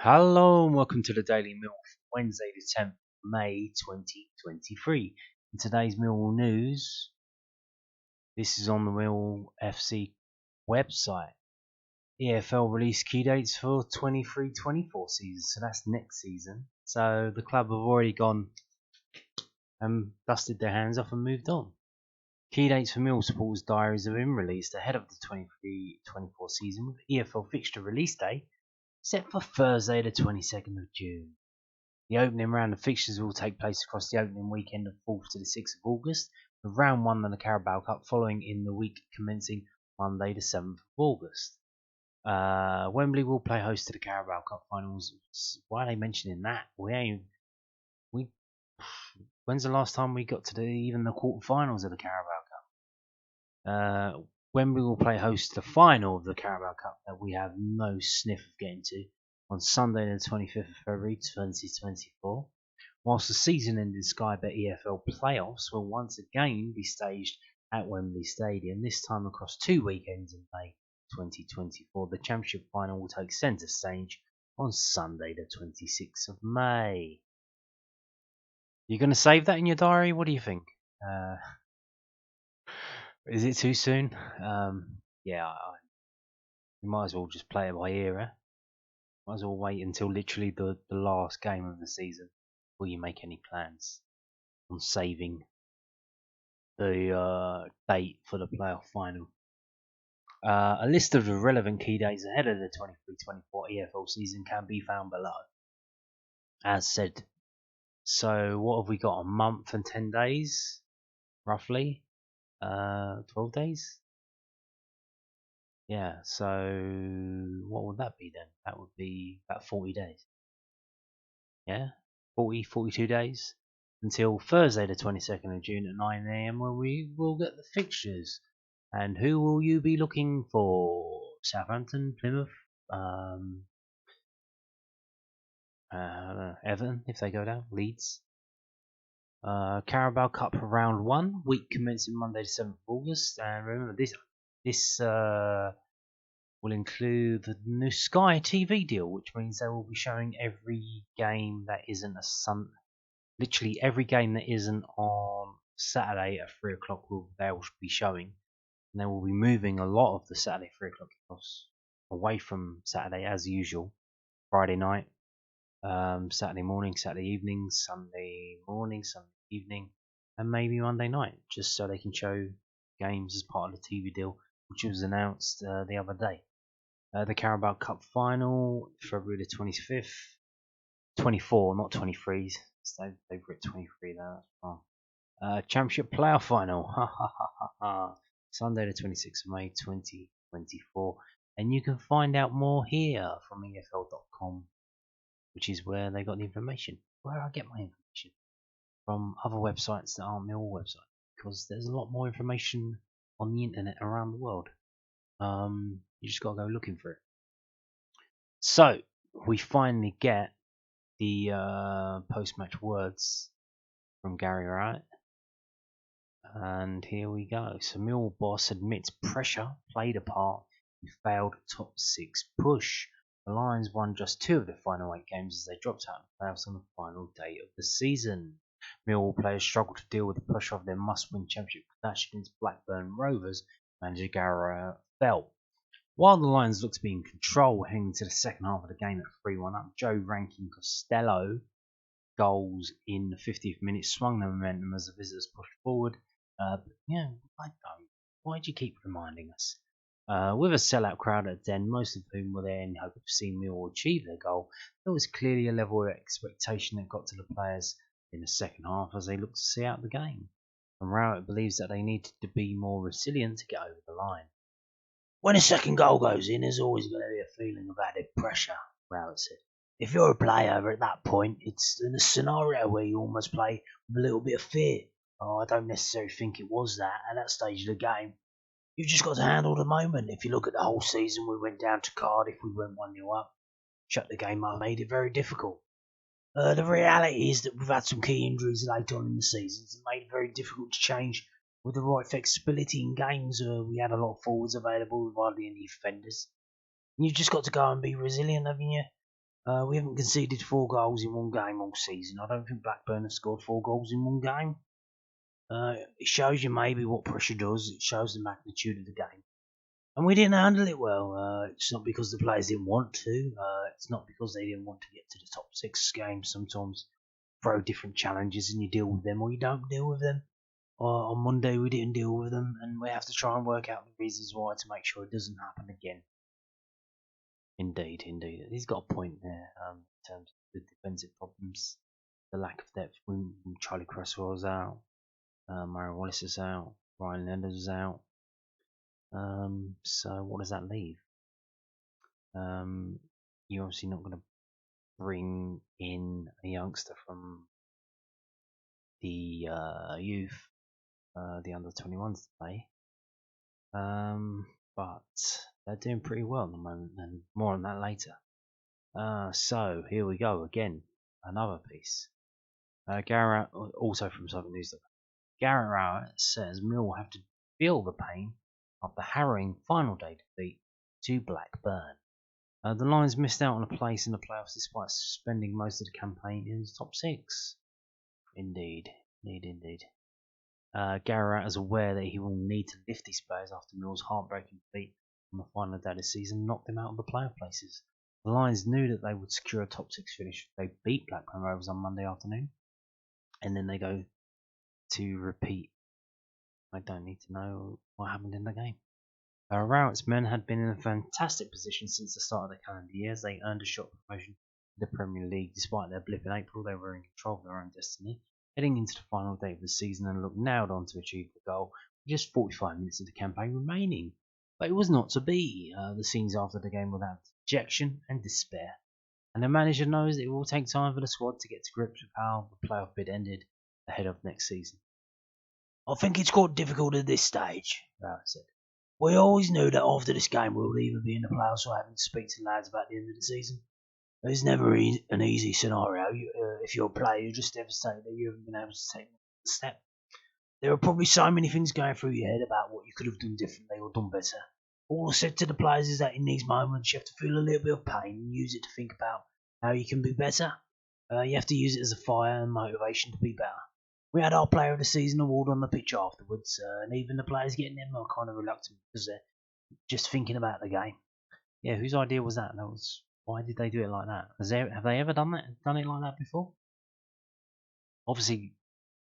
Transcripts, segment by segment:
Hello and welcome to the Daily Mill for Wednesday the 10th of May 2023. In today's Millwall news, this is on the Millwall FC website. EFL released key dates for 23-24 season, so that's next season. So the club have already gone and dusted their hands off and moved on. Key dates for Millwall supporters' diaries have been released ahead of the 23-24 season, with EFL fixture release day set for Thursday the 22nd of June. The opening round of fixtures will take place across the opening weekend of 4th to the 6th of August, with round 1 of the Carabao Cup following in the week commencing Monday the 7th of August. Wembley will play host to the Carabao Cup finals. Why are they mentioning that? When's the last time we got to even the quarterfinals of the Carabao Cup? Wembley will play host to the final of the Carabao Cup that we have no sniff of getting to on Sunday the 25th of February 2024, whilst the season-ending Sky Bet EFL playoffs will once again be staged at Wembley Stadium, this time across 2 weekends in May 2024. The Championship final will take centre stage on Sunday the 26th of May. You're going to save that in your diary? What do you think? Is it too soon? Yeah, you might as well just play it by ear, eh? Might as well wait until literally the last game of the season before you make any plans on saving the date for the playoff final. A list of the relevant key dates ahead of the 23-24 EFL season can be found below, as said. So what have we got? A month and 10 days, roughly. 12 days. Yeah, so what would that be then? That would be about 40 days. Yeah, 42 days until Thursday the 22nd of June at 9 AM when we will get the fixtures. And who will you be looking for? Southampton, Plymouth, Everton if they go down, Leeds. Carabao Cup round 1, week commencing Monday the 7th of August. And remember this will include the new Sky TV deal, which means they will be showing every game that isn't literally every game that isn't on Saturday at 3 o'clock they will be showing. And they will be moving a lot of the Saturday 3 o'clock kickoffs away from Saturday as usual. Friday night, Saturday morning, Saturday evening, Sunday morning, Sunday evening, and maybe Monday night, just so they can show games as part of the TV deal, which was announced the other day. The Carabao Cup final, February the 25th, 24, not 23. They've written 23 there. That's fine. Championship playoff final, Sunday the 26th of May 2024, and you can find out more here from EFL.com, which is where they got the information. Where I get my information from other websites that aren't Millwall websites, because there's a lot more information on the internet around the world. You just got to go looking for it. So we finally get the post-match words from Gary Rowetts, and here we go. So Millwall boss admits pressure played a part in failed top 6 push. The Lions won just 2 of the final 8 games as they dropped out of the playoffs on the final day of the season. Millwall players struggled to deal with the pressure of their must-win championship clash against Blackburn Rovers. Manager Gary felt. While the Lions looked to be in control heading to the second half of the game at 3-1 up, Joe Rankin Costello goals in the 50th minute swung the momentum as the visitors pushed forward. But yeah, I don't. Why do you keep reminding us? With a sellout crowd at the Den, most of whom were there in hope of seeing Millwall achieve their goal, there was clearly a level of expectation that got to the players in the second half as they looked to see out the game. And Rowett believes that they needed to be more resilient to get over the line. When a second goal goes in, there's always going to be a feeling of added pressure, Rowett said. If you're a player at that point, it's in a scenario where you almost play with a little bit of fear. I don't necessarily think it was that at that stage of the game. You've just got to handle the moment. If you look at the whole season, we went down to Cardiff, we went 1-0 up, shut the game up, made it very difficult. The reality is that we've had some key injuries late on in the season that made it very difficult to change with the right flexibility in games. We had a lot of forwards available with hardly any defenders. You've just got to go and be resilient, haven't you? We haven't conceded 4 goals in one game all season. I don't think Blackburn have scored 4 goals in one game. It shows you maybe what pressure does. It shows the magnitude of the game. And we didn't handle it well. It's not because the players didn't want to. It's not because they didn't want to get to the top 6 games. Sometimes throw different challenges and you deal with them or you don't deal with them. On Monday we didn't deal with them and we have to try and work out the reasons why to make sure it doesn't happen again. Indeed. He's got a point there in terms of the defensive problems, the lack of depth. When Charlie Cresswell's out, Murray Wallace is out, Ryan Lenders is out. So what does that leave? You're obviously not going to bring in a youngster from the youth, the under-21s to play. But they're doing pretty well at the moment, and more on that later. So here we go again, another piece. Garrett, also from Southern News. Garrett Rowetts says Mill will have to feel the pain of the harrowing final day defeat to Blackburn. The Lions missed out on a place in the playoffs despite spending most of the campaign in the top 6. Indeed. Garrett is aware that he will need to lift his players after Mill's heartbreaking defeat on the final day of the season knocked them out of the playoff places. The Lions knew that they would secure a top 6 finish if they beat Blackburn Rovers on Monday afternoon. And then they go to repeat. I don't need to know what happened in the game. Rowetts' men had been in a fantastic position since the start of the calendar year as they earned a shot for promotion to the Premier League. Despite their blip in April, they were in control of their own destiny, heading into the final day of the season and looked nailed on to achieve the goal with just 45 minutes of the campaign remaining. But it was not to be. The scenes after the game were that of dejection and despair. And the manager knows that it will take time for the squad to get to grips with how the playoff bid ended ahead of next season. I think it's quite difficult at this stage, Rowetts said. We always knew that after this game we would either be in the playoffs or having to speak to the lads about the end of the season. It's never an easy scenario if you're a player. You're just devastated that you haven't been able to take the step. There are probably so many things going through your head about what you could have done differently or done better. All I said to the players is that in these moments you have to feel a little bit of pain and use it to think about how you can be better. You have to use it as a fire and motivation to be better. We had our Player of the Season award on the pitch afterwards, and even the players getting them are kind of reluctant because they're just thinking about the game. Yeah, whose idea was that? Why did they do it like that? Have they ever done it like that before? Obviously,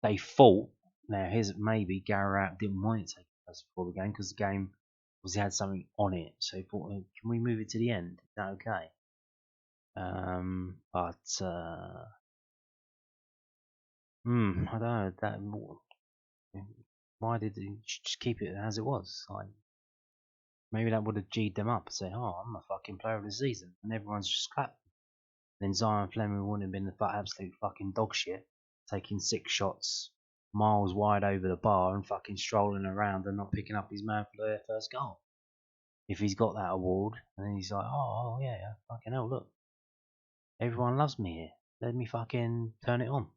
they thought. Now, here's maybe Garrett didn't want it to take place before the game because the game obviously had something on it. So he thought, can we move it to the end? Is that okay? I don't know. Why did they just keep it as it was? Like, maybe that would have G'd them up and say, "Oh, I'm the fucking player of the season," and everyone's just clapping. Then Zion Fleming wouldn't have been the absolute fucking dog shit, taking 6 shots miles wide over the bar and fucking strolling around and not picking up his man for their first goal. If he's got that award, and then he's like, "Oh yeah, fucking hell, look, everyone loves me here. Let me fucking turn it on."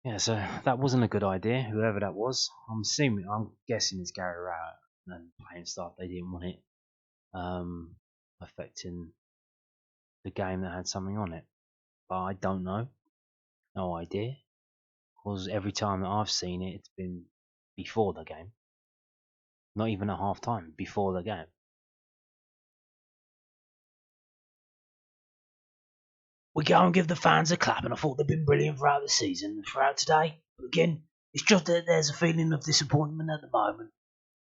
Yeah, so that wasn't a good idea, whoever that was. I'm guessing it's Gary Rowett and playing staff. They didn't want it affecting the game that had something on it. But I don't know. No idea. Because every time that I've seen it, it's been before the game. Not even at half time, before the game. We go and give the fans a clap, and I thought they've been brilliant throughout the season and throughout today. But again, it's just that there's a feeling of disappointment at the moment.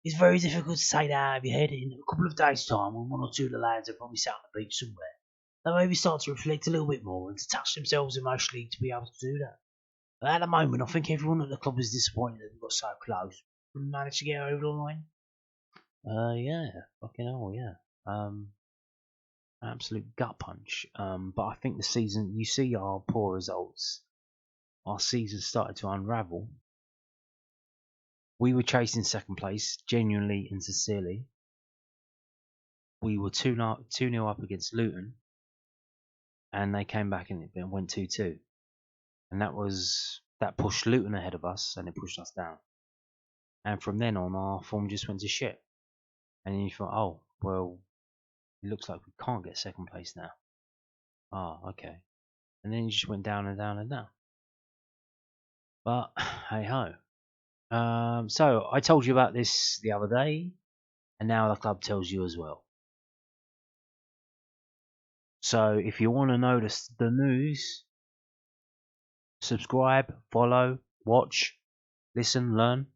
It's very difficult to say that out of your head. In a couple of days' time, when 1 or 2 of the lads are probably sat on the beach somewhere, they'll maybe start to reflect a little bit more and detach themselves emotionally to be able to do that. But at the moment, I think everyone at the club is disappointed that we got so close. We managed to get over the line. Yeah, fucking hell, yeah. Absolute gut punch. But I think the season, you see our poor results. Our season started to unravel. We were chasing second place, genuinely and sincerely. We were 2-0 up against Luton, and they came back and it went 2-2. And that pushed Luton ahead of us, and it pushed us down. And from then on, our form just went to shit. And then you thought, oh, well, it looks like we can't get second place now. Oh, okay. And then it just went down and down and down. But hey ho. So I told you about this the other day, and now the club tells you as well. So if you want to notice the news, subscribe, follow, watch, listen, learn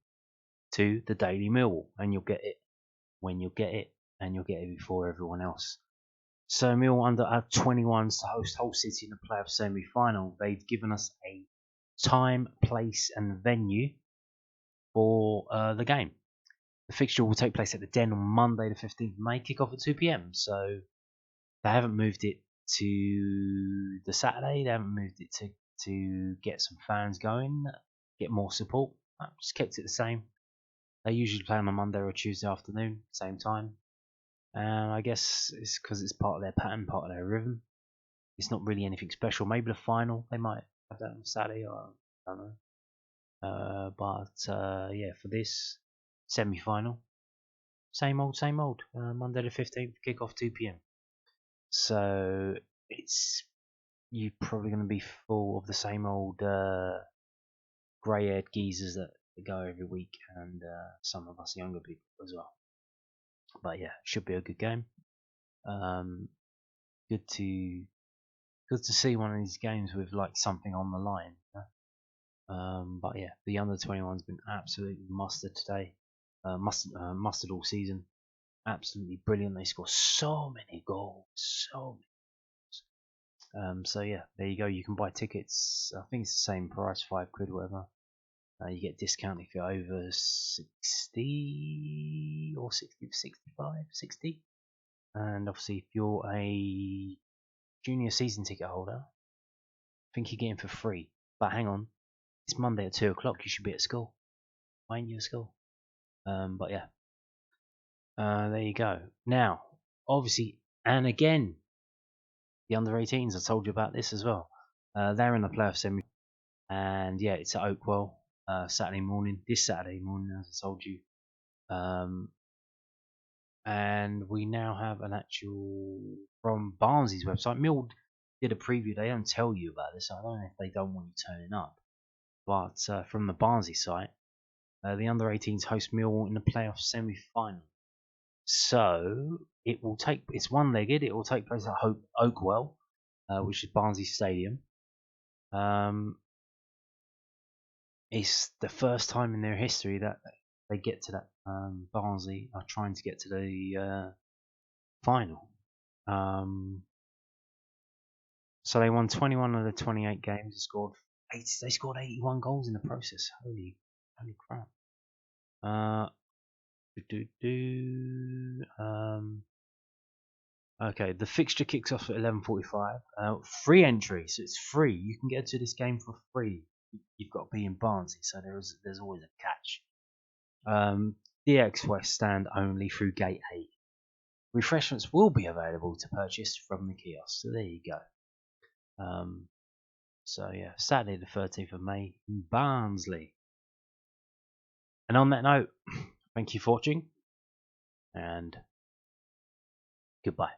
to the Daily Millwall, and you'll get it when you get it, and you'll get it before everyone else. So Millwall under 21s to host Hull City in the playoff semi-final. They've given us a time, place, and venue for the game. The fixture will take place at the Den on Monday, the 15th of May. Kick off at 2 p.m. So they haven't moved it to the Saturday. They haven't moved it to get some fans going, get more support. Just kept it the same. They usually play on a Monday or a Tuesday afternoon, same time. And I guess it's because it's part of their pattern, part of their rhythm. It's not really anything special. Maybe the final, they might have that on Saturday, or I don't know. But yeah, for this semi-final, same old, same old. Monday the 15th, kick off 2 p.m. So you're probably going to be full of the same old grey-haired geezers that go every week, and some of us younger people as well. But yeah, should be a good game. Good to see one of these games with like something on the line. But yeah, the under 21's been absolutely mustard today. Mustard all season. Absolutely brilliant. They score so many goals. So yeah, there you go. You can buy tickets. I think it's the same price, £5 whatever. You get discount if you're over 60 or 65, 60. And obviously, if you're a junior season ticket holder, I think you're getting for free. But hang on, it's Monday at 2 o'clock. You should be at school. Why ain't you at school? But yeah, there you go. Now, obviously, and again, the under 18s. I told you about this as well. They're in the playoff semi, and yeah, it's at Oakwell this Saturday morning, as I told you. And we now have an actual from Barnsley's website. Mill did a preview. They don't tell you about this. So I don't know if they don't want you turning up. But from the Barnsley site, the under 18s host Millwall in the playoff semi-final. So it's one-legged. It will take place at Oakwell, which is Barnsley Stadium. It's the first time in their history that they get to that. Barnsley are trying to get to the final. So they won 21 of the 28 games. They scored 81 goals in the process. Holy crap! Okay, the fixture kicks off at 11:45. Free entry, so it's free. You can get to this game for free. You've got to be in Barnsley, so there's always a catch. DX West stand only through Gate 8. Refreshments will be available to purchase from the kiosk. So there you go. So yeah, Saturday the 13th of May in Barnsley. And on that note, thank you for watching, and goodbye.